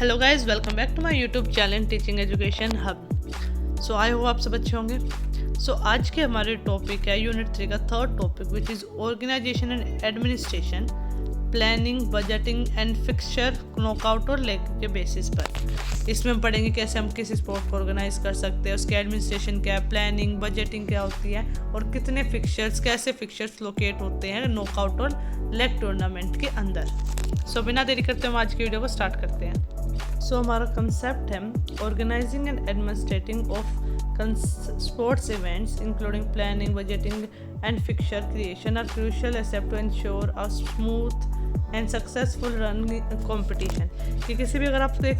Hello guys, welcome back to my YouTube channel teaching education hub. So I hope आप सब अच्छे होंगे। आज के हमारे टॉपिक है यूनिट 3 का third topic which is organisation and administration, planning, budgeting and fixture, knockout और लेग के बेसिस पर। इसमें हम पढ़ेंगे कैसे हम किसी स्पोर्ट को ऑर्गेनाइज कर सकते हैं, उसकी एडमिनिस्ट्रेशन क्या है, प्लानिंग बजटिंग क्या होती है और कितने फिक्सचर्स, कैसे फिक्सचर्स लोकेट होते हैं नॉकआउट और लेग टूर्नामेंट के अंदर। बिना देरी करते हम आज की वीडियो को स्टार्ट करते हैं। हमारा कंसेप्ट है organising and administrating of sports events including planning, budgeting and fixture creation are crucial except to ensure a smooth and successful run competition. कि किसी भी अगर आप एक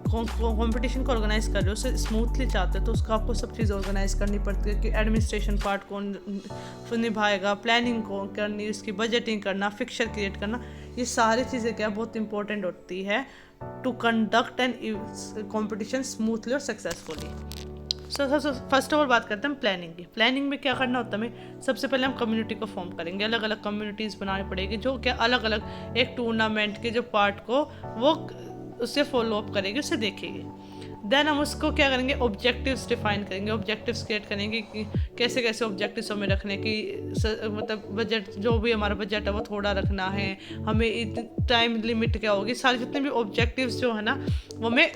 कंपटीशन को ऑर्गेनाइज कर रहे हो, उसे स्मूथली चाहते हो तो उसका आपको सब चीज़ ऑर्गेनाइज करनी पड़ती है कि एडमिनिस्ट्रेशन पार्ट कौन निभाएगा, प्लानिंग कौन करनी, उसकी बजटिंग करना, फिक्सचर क्रिएट करना, ये सारी चीज़ें क्या बहुत इंपॉर्टेंट होती है to conduct an competition smoothly और सक्सेसफुली। फर्स्ट ऑफ ऑल बात करते हैं प्लानिंग की। प्लानिंग में क्या करना होता है हमें, सबसे पहले हम कम्युनिटी को फॉर्म करेंगे, अलग अलग कम्युनिटीज़ बनानी पड़ेगी जो क्या अलग अलग एक टूर्नामेंट के जो पार्ट को वो उससे फॉलो अप करेगी, उसे देखेगी। देन हम उसको क्या करेंगे, ऑब्जेक्टिव्स डिफाइन करेंगे, ऑब्जेक्टिव्स क्रिएट करेंगे कि कैसे कैसे ऑब्जेक्टिव्स हमें रखने की, मतलब बजट जो भी हमारा बजट है वो थोड़ा रखना है, हमें टाइम लिमिट क्या होगी, सारे जितने भी ऑब्जेक्टिव्स जो है ना वो हमें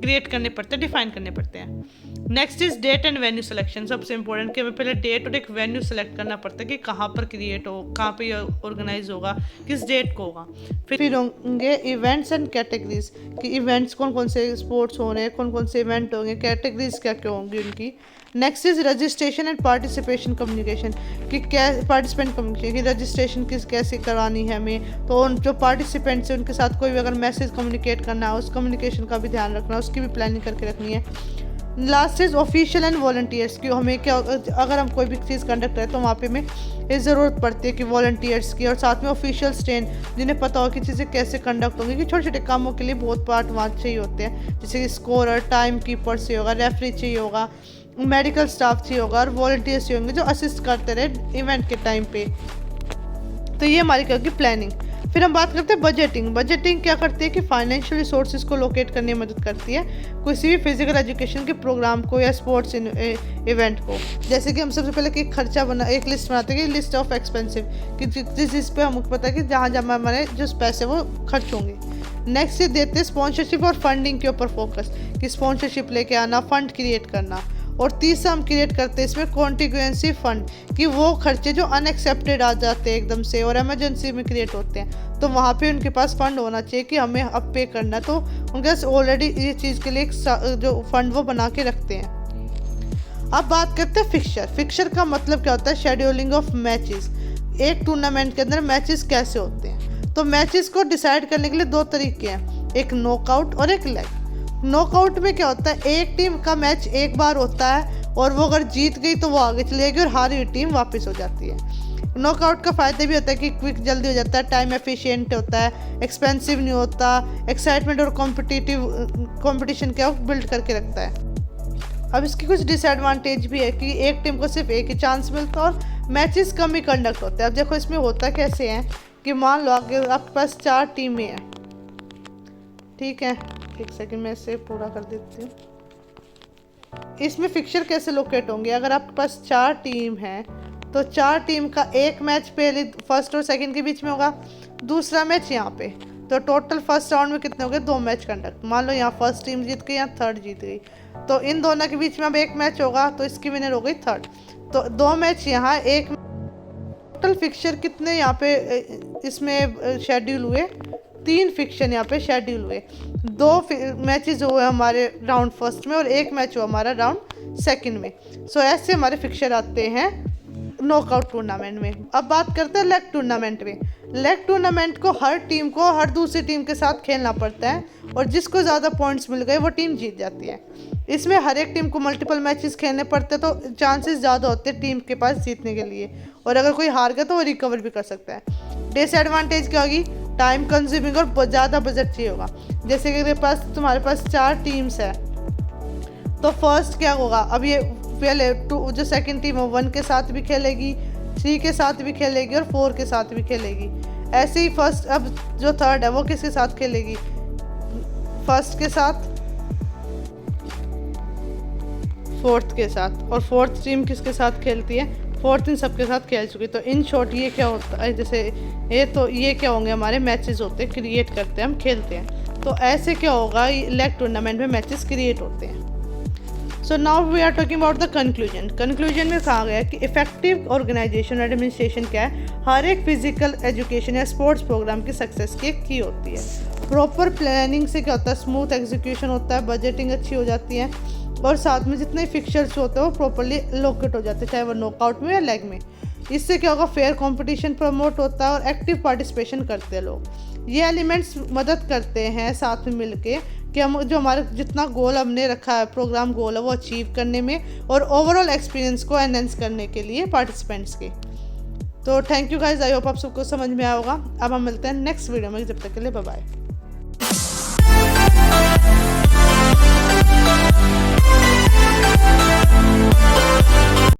क्रिएट करने पड़ते हैं, डिफाइन करने पड़ते हैं। Next is date and venue selection. सबसे इंपॉर्टेंट कि हमें पहले डेट और एक वेन्यू सेलेक्ट करना पड़ता है कि कहाँ पर क्रिएट हो, कहाँ पे ऑर्गेनाइज होगा, किस डेट को होगा। फिर होंगे इवेंट्स एंड कैटेगरीज कि इवेंट्स कौन कौन से स्पोर्ट्स हो रहे हैं, कौन कौन से इवेंट होंगे, कैटेगरीज क्या क्या होंगी उनकी। Next is registration and participation communication कि क्या पार्टिसिपेंट कम्युनिकेशन की रजिस्ट्रेशन किस कैसे करानी है हमें, तो उन जो पार्टिसिपेंट्स हैं उनके साथ कोई भी अगर मैसेज कम्युनिकेट करना है उस कम्युनिकेशन का भी ध्यान रखना, उसकी भी प्लानिंग करके रखनी है। Last is official and volunteers की हमें क्या, अगर हम कोई भी चीज़ कंडक्ट करें तो वहाँ पे हमें इस ज़रूरत पड़ती है कि वॉलंटियर्स की, और साथ में ऑफिशियल्स ट्रेन जिन्हें पता हो कि चीज़ें कैसे कंडक्ट होंगी, कि छोटे छोटे कामों के लिए बहुत पार्ट वहाँ चाहिए होते हैं, जैसे कि स्कोरर, टाइम कीपर से होगा, रेफरी चाहिए होगा, मेडिकल स्टाफ चाहिए होगा और वॉलंटियर्स चाहिए होंगे जो असिस्ट करते रहे इवेंट के टाइम पे। तो ये हमारी क्या होगी प्लानिंग। फिर हम बात करते हैं बजटिंग। बजटिंग क्या करती है कि फाइनेंशियल रिसोर्सेज को लोकेट करने में मदद करती है किसी भी फिजिकल एजुकेशन के प्रोग्राम को या स्पोर्ट्स इवेंट को। जैसे कि हम सबसे पहले एक खर्चा एक लिस्ट बनाते हैं कि लिस्ट ऑफ एक्सपेंसिव कि जिस चीज़ पे हमको पता है कि जहाँ जहाँ हमारे जो पैसे वो खर्च होंगे। नेक्स्ट देते हैं स्पॉन्सरशिप और फंडिंग के ऊपर फोकस कि स्पॉन्सरशिप लेके आना, फंड क्रिएट करना। और तीसरा हम क्रिएट करते हैं इसमें कॉन्टिग्यूएंसी फंड कि वो खर्चे जो अनएक्सेप्टेड आ जाते हैं एकदम से और इमरजेंसी में क्रिएट होते हैं, तो वहाँ पे उनके पास फंड होना चाहिए कि हमें अब पे करना है, तो उनके पास ऑलरेडी ये चीज़ के लिए एक जो फंड वो बना के रखते हैं। अब बात करते हैं फिक्सचर। फिक्सचर का मतलब क्या होता है, शेड्यूलिंग ऑफ मैचेस। एक टूर्नामेंट के अंदर मैचेस कैसे होते हैं, तो मैचेस को डिसाइड करने के लिए दो तरीके हैं, एक नॉकआउट और एक लेग। नॉकआउट में क्या होता है, एक टीम का मैच एक बार होता है और वो अगर जीत गई तो वो आगे चली जाएगी और हारी हुई टीम वापस हो जाती है। नॉकआउट का फ़ायदा भी होता है कि क्विक जल्दी हो जाता है, टाइम एफिशिएंट होता है, एक्सपेंसिव नहीं होता, एक्साइटमेंट और कंपटीशन क्या बिल्ड करके रखता है। अब इसकी कुछ डिसएडवांटेज भी है कि एक टीम को सिर्फ एक ही चांस मिलता है और मैचेस कम ही कंडक्ट होते हैं। अब देखो इसमें होता कैसे है कि मान लो आपके पास 4 टीमें हैं, ठीक है, एक सेकंड में इसे पूरा कर देती हूँ। इसमें फिक्सचर कैसे लोकेट होंगे, अगर आपके पास 4 टीम है तो 4 टीम का एक मैच पहले फर्स्ट और सेकंड के बीच में होगा, दूसरा मैच यहाँ पे, तो टोटल फर्स्ट राउंड में कितने हो गए, 2 मैच कंडक्ट। मान लो यहाँ फर्स्ट टीम जीत गई, यहाँ थर्ड जीत गई, तो इन दोनों के बीच में अब एक मैच होगा तो इसकी विनर हो गई थर्ड, तो 2 मैच यहाँ, एक टोटल फिक्सचर कितने यहाँ पे इसमें शेड्यूल हुए, 3 फिक्शन यहाँ पे शेड्यूल हुए। 2 मैचेस हुए हमारे राउंड फर्स्ट में और 1 मैच हुआ हमारा राउंड सेकंड में। ऐसे हमारे फिक्सचर आते हैं नॉकआउट टूर्नामेंट में। अब बात करते हैं लेग टूर्नामेंट में। लेग टूर्नामेंट को हर टीम को हर दूसरी टीम के साथ खेलना पड़ता है और जिसको ज़्यादा पॉइंट्स मिल गए वो टीम जीत जाती है। इसमें हर एक टीम को मल्टीपल मैचेस खेलने पड़ते हैं तो चांसेस ज़्यादा होते हैं टीम के पास जीतने के लिए, और अगर कोई हार गया तो वो रिकवर भी कर सकता है। डिसएडवांटेज क्या होगी, टाइम कंज्यूमिंग और ज़्यादा बजट चाहिए होगा। जैसे कि तुम्हारे पास 4 टीम्स है तो फर्स्ट क्या होगा, अब ये पहले जो सेकंड टीम है 1 के साथ भी खेलेगी, 3 के साथ भी खेलेगी और 4 के साथ भी खेलेगी। ऐसे ही फर्स्ट अब जो थर्ड है वो किसके साथ खेलेगी, फर्स्ट के साथ, फोर्थ के साथ, और फोर्थ टीम किसके साथ खेलती है, फोर्थ इन सब के साथ खेल चुकी। तो इन शॉर्ट ये क्या होता है, जैसे ये क्या होंगे, हमारे मैचेस होते हैं, क्रिएट करते हैं, हम खेलते हैं। तो ऐसे क्या होगा, लेग टूर्नामेंट में मैचेस क्रिएट होते हैं। So now we are talking about the conclusion में कहा गया कि इफेक्टिव ऑर्गेनाइजेशन एडमिनिस्ट्रेशन क्या है, हर एक फिजिकल एजुकेशन या स्पोर्ट्स प्रोग्राम की सक्सेस की एक की होती है। प्रॉपर प्लानिंग से क्या होता है, स्मूथ एग्जीक्यूशन होता है, बजटिंग अच्छी हो जाती है, और साथ में जितने फिक्चर्स होते हैं वो प्रॉपर्ली लोकेट हो जाते हैं, चाहे वो नॉकआउट में या लेग में। इससे क्या होगा, फेयर कंपटीशन प्रमोट होता है और एक्टिव पार्टिसिपेशन करते हैं लोग। ये एलिमेंट्स मदद करते हैं साथ में मिलके कि हम जो हमारा जितना गोल हमने रखा है, प्रोग्राम गोल है, वो अचीव करने में और ओवरऑल एक्सपीरियंस को एनहेंस करने के लिए पार्टिसिपेंट्स के। तो thank you guys, I hope आप सबको समझ में आया होगा। अब हम मिलते हैं नेक्स्ट वीडियो में, जब तक के लिए बाय बाय।